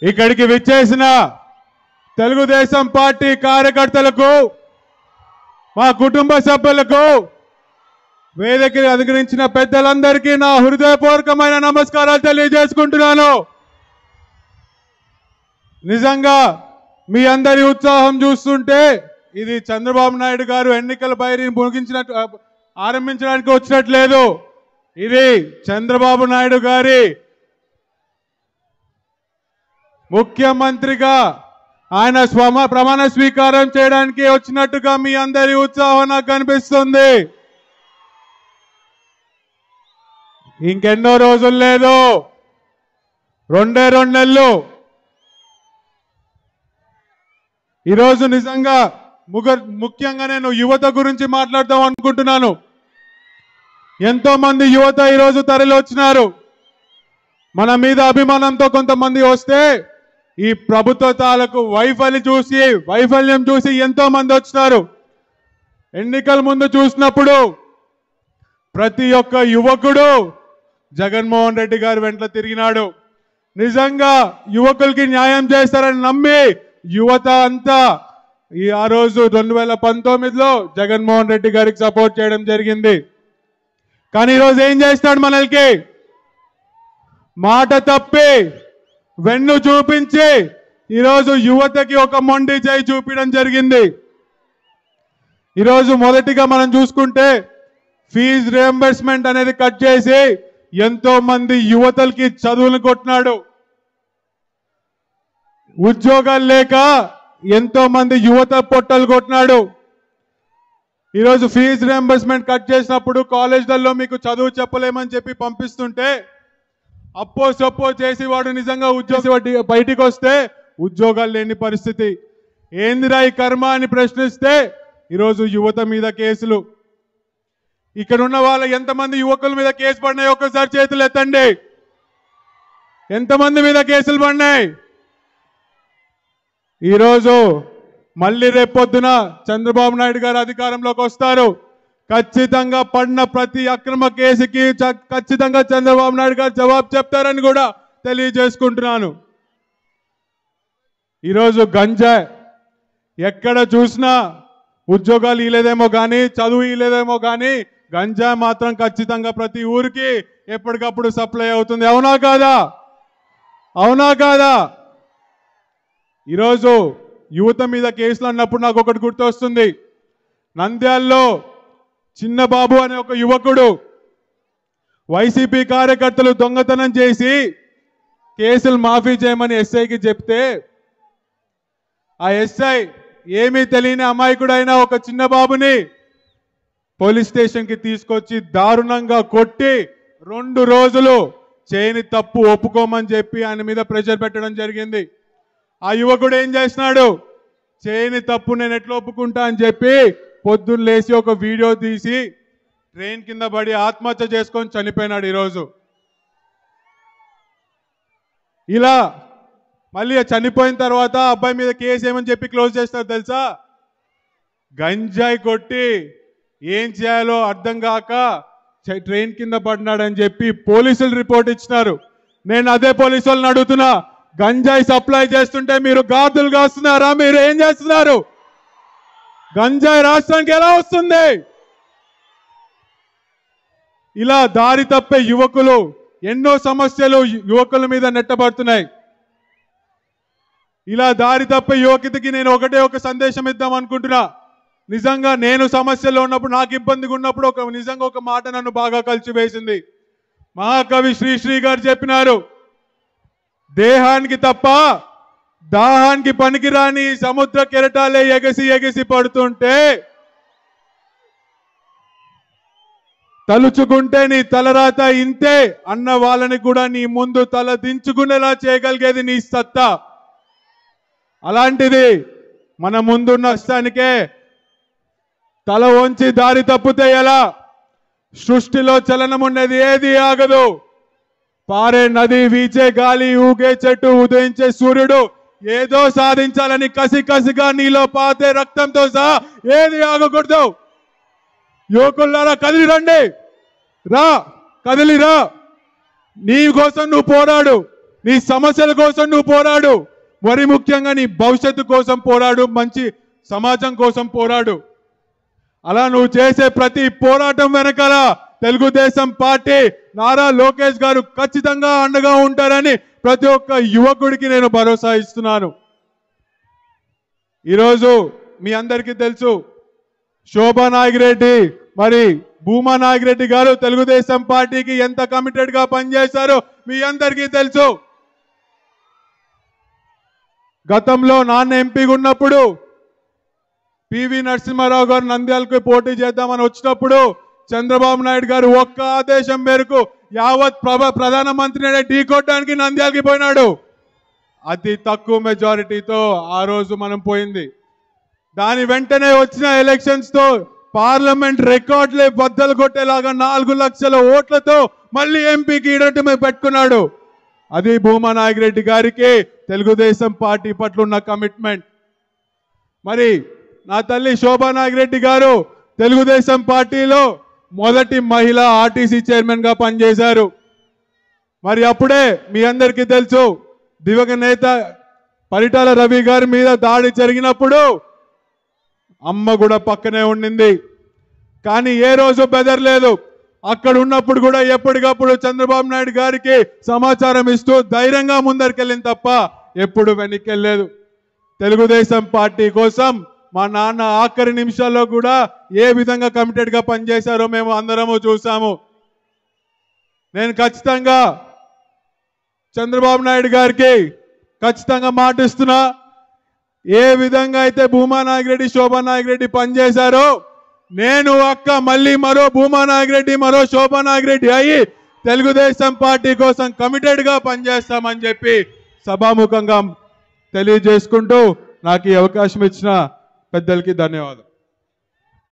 ఇక్కడికి విచ్చేసిన తెలుగుదేశం పార్టీ కార్యకర్తలకు, మా కుటుంబ సభ్యులకు, వేదికను అధిగరించిన పెద్దలందరికీ నా హృదయపూర్వకమైన నమస్కారాలు తెలియజేసుకుంటున్నాను. నిజంగా మీ అందరి ఉత్సాహం చూస్తుంటే ఇది చంద్రబాబు నాయుడు గారు ఎన్నికల బైరిని ముగించినట్టు ఆరంభించడానికి వచ్చినట్లేదు. ఇది చంద్రబాబు నాయుడు గారి ముఖ్యమంత్రిగా ఆయన ప్రమాణ స్వీకారం చేయడానికి వచ్చినట్టుగా మీ అందరి ఉత్సాహం నాకు కనిపిస్తుంది. ఇంకెన్నో రోజులు లేదు, 2 నెలలు. ఈరోజు నిజంగా ముఖ్యంగా నేను యువత గురించి మాట్లాడదాం అనుకుంటున్నాను. ఎంతో మంది యువత ఈరోజు తరలి వచ్చినారు. మన మీద అభిమానంతో కొంతమంది వస్తే ఈ ప్రభుత్వ తాలూకు వైఫల్యం చూసి ఎంతో మంది వచ్చినారు. ఎన్నికల ముందు చూసినప్పుడు ప్రతి ఒక్క యువకుడు జగన్మోహన్ రెడ్డి గారి వెంట తిరిగినాడు. నిజంగా యువకులకి న్యాయం చేస్తారని నమ్మి యువత అంతా ఆ రోజు 2019లో జగన్మోహన్ రెడ్డి గారికి సపోర్ట్ చేయడం జరిగింది. కానీ ఈరోజు ఏం చేస్తాడు? మనల్కి మాట తప్పి వెన్ను చూపించి ఈరోజు యువతకి ఒక మొండి చేయి చూపించడం జరిగింది. ఈరోజు మొదటిగా మనం చూసుకుంటే ఫీజు రియంబర్స్మెంట్ అనేది కట్ చేసి ఎంతో మంది యువతలకి చదువులు కొట్టినాడు. ఉద్యోగాలు లేక ఎంతో మంది యువత పొట్టలు కొట్టినాడు. ఈరోజు ఫీజు రియంబర్స్మెంట్ కట్ చేసినప్పుడు కాలేజీలలో మీకు చదువు చెప్పలేమని చెప్పి పంపిస్తుంటే అప్పో సొప్పో చేసి వాడు నిజంగా బయటికి వస్తే ఉద్యోగాలు లేని పరిస్థితి. ఏందిరా ఈ కర్మ అని ప్రశ్నిస్తే ఈరోజు యువత మీద కేసులు. ఇక్కడ ఉన్న వాళ్ళ ఎంతమంది యువకుల మీద కేసు పడినాయి ఒక్కసారి చేతులు ఎత్తండి. ఎంతమంది మీద కేసులు పడినాయి? ఈరోజు మళ్ళీ రేపొద్దున చంద్రబాబు నాయుడు గారు అధికారంలోకి వస్తారు. ఖచ్చితంగా పడిన ప్రతి అక్రమ కేసుకి ఖచ్చితంగా చంద్రబాబు నాయుడు గారు జవాబు చెప్తారని కూడా తెలియజేసుకుంటున్నాను. ఈరోజు గంజాయి ఎక్కడ చూసినా ఉద్యోగాలు ఇలేదేమో కానీ, చదువు ఇలేదేమో కానీ, గంజాయి మాత్రం ఖచ్చితంగా ప్రతి ఊరికి ఎప్పటికప్పుడు సప్లై అవుతుంది. అవునా కాదా? అవునా కాదా? ఈరోజు యువత మీద కేసులు అన్నప్పుడు నాకు ఒకటి గుర్తొస్తుంది. నంద్యాలలో చిన్నబాబు అనే ఒక యువకుడు వైసీపీ కార్యకర్తలు దొంగతనం చేసి కేసులు మాఫీ చేయమని ఎస్ఐకి చెప్తే ఆ ఎస్ఐ ఏమీ తెలియని అమాయకుడైన ఒక చిన్నబాబుని పోలీస్ స్టేషన్కి తీసుకొచ్చి దారుణంగా కొట్టి 2 రోజులు చేయని తప్పు ఒప్పుకోమని చెప్పి ఆయన మీద ప్రెషర్ పెట్టడం జరిగింది. ఆ యువకుడు ఏం చేసినాడు? చేయని తప్పు నేను ఎట్లా ఒప్పుకుంటా అని చెప్పి పొద్దున్న లేచి ఒక వీడియో తీసి ట్రైన్ కింద పడి ఆత్మహత్య చేసుకొని చనిపోయినాడు. ఈరోజు ఇలా మళ్ళీ చనిపోయిన తర్వాత అబ్బాయి మీద కేసు ఏమని చెప్పి క్లోజ్ చేస్తారు తెలుసా? గంజాయి కొట్టి ఏం చేయాలో అర్థం కాక ట్రైన్ కింద పడినాడని చెప్పి పోలీసులు రిపోర్ట్ ఇచ్చినారు. నేను అదే పోలీసు వాళ్ళని అడుగుతున్నా, గంజాయి సప్లై చేస్తుంటే మీరు గార్దులు కాస్తున్నారా? మీరు ఏం చేస్తున్నారు? గంజాయి రాష్ట్రానికి ఎలా వస్తుంది? ఇలా దారి తప్పే యువకులు, ఎన్నో సమస్యలు యువకుల మీద నెట్టబడుతున్నాయి. ఇలా దారి తప్పే యువకుడికి నేను ఒక సందేశం ఇద్దాం అనుకుంటున్నా. నిజంగా నేను సమస్యలో ఉన్నప్పుడు, నాకు ఇబ్బందిగా ఉన్నప్పుడు నిజంగా ఒక మాట నన్ను బాగా కలిసివేసింది. మహాకవి శ్రీశ్రీ గారు చెప్పినారు, దేహానికి తప్ప దాహానికి పనికిరాని సముద్ర కెరటాలే ఎగసి పడుతుంటే తలుచుకుంటే నీ తలరాత ఇంతే అన్న వాళ్ళని కూడా నీ ముందు తల దించుకునేలా చేయగలిగేది నీ సత్తా. అలాంటిది మన ముందున్న నష్టానికే తల వంచి దారి తప్పితే ఎలా? సృష్టిలో చలనం ఉండేది ఏది ఆగదు. పారే నది, వీచే గాలి, ఊగే చెట్టు, ఉదయించే సూర్యుడు ఏదో సాధించాలని కసిగా నీలో పాతే రక్తంతో సహా ఏది ఆగకూడదు. యువకులారా కదిలి రండి, కదిలిరా. నీ కోసం నువ్వు పోరాడు, నీ సమస్యల కోసం నువ్వు పోరాడు, మరి ముఖ్యంగా నీ భవిష్యత్తు కోసం పోరాడు, మంచి సమాజం కోసం పోరాడు. అలా నువ్వు చేసే ప్రతి పోరాటం వెనకాల తెలుగుదేశం పార్టీ నారా లోకేష్ గారు ఖచ్చితంగా అండగా ఉంటారని ప్రతి ఒక్క యువకుడికి నేను భరోసా ఇస్తున్నాను. ఈరోజు మీ అందరికీ తెలుసు, శోభా నాగిరెడ్డి మరి భూమా నాగిరెడ్డి గారు తెలుగుదేశం పార్టీకి ఎంత కమిటెడ్ గా పనిచేశారో మీ అందరికీ తెలుసు. గతంలో నాన్న ఎంపీగా ఉన్నప్పుడు పివి నరసింహారావు గారు నంద్యాలకు పోటీ చేద్దామని వచ్చినప్పుడు చంద్రబాబు నాయుడు గారు ఒక్క ఆదేశం మేరకు యావత్ ప్రధానమంత్రిని ఢీకొట్టడానికి నంద్యాలకి పోయినాడు. అతి తక్కువ మెజారిటీతో ఆ రోజు మనం పోయింది. దాని వెంటనే వచ్చిన ఎలక్షన్స్ తో పార్లమెంట్ రికార్డులే బద్దలు కొట్టేలాగా 4 లక్షల ఓట్లతో మళ్ళీ ఎంపీకి ఈడటమే పెట్టుకున్నాడు. అది భూమా నాగిరెడ్డి గారికి తెలుగుదేశం పార్టీ పట్ల ఉన్న కమిట్మెంట్. మరి నా తల్లి శోభా నాగిరెడ్డి గారు తెలుగుదేశం పార్టీలో మొదటి మహిళా ఆర్టీసీ చైర్మన్ గా పనిచేశారు. మరి అప్పుడే మీ అందరికీ తెలుసు, దివంగత నేత పరిటాల రవి గారి మీద దాడి జరిగినప్పుడు అమ్మ కూడా పక్కనే ఉండింది. కానీ ఏ రోజు బెదరలేదు. అక్కడ ఉన్నప్పుడు కూడా ఎప్పటికప్పుడు చంద్రబాబు నాయుడు గారికి సమాచారం ఇస్తూ ధైర్యంగా ముందరికెళ్ళింది తప్ప ఎప్పుడు వెనక్కెళ్ళలేదు. తెలుగుదేశం పార్టీ కోసం మా నాన్న ఆఖరి నిమిషాల్లో కూడా ఏ విధంగా కమిటెడ్ గా పనిచేశారో మేము అందరము చూసాము. నేను ఖచ్చితంగా చంద్రబాబు నాయుడు గారికి ఖచ్చితంగా మాటిస్తున్నా, ఏ విధంగా అయితే భూమా నాగిరెడ్డి శోభా నాగిరెడ్డి పనిచేశారో నేను అక్క మళ్ళీ మరో భూమా నాగిరెడ్డి మరో శోభా నాగిరెడ్డి అయ్యి తెలుగుదేశం పార్టీ కోసం కమిటెడ్ గా పనిచేస్తామని చెప్పి సభాముఖంగా తెలియజేసుకుంటూ నాకు ఈ అవకాశం ఇచ్చిన పెద్దలకి ధన్యవాదాలు.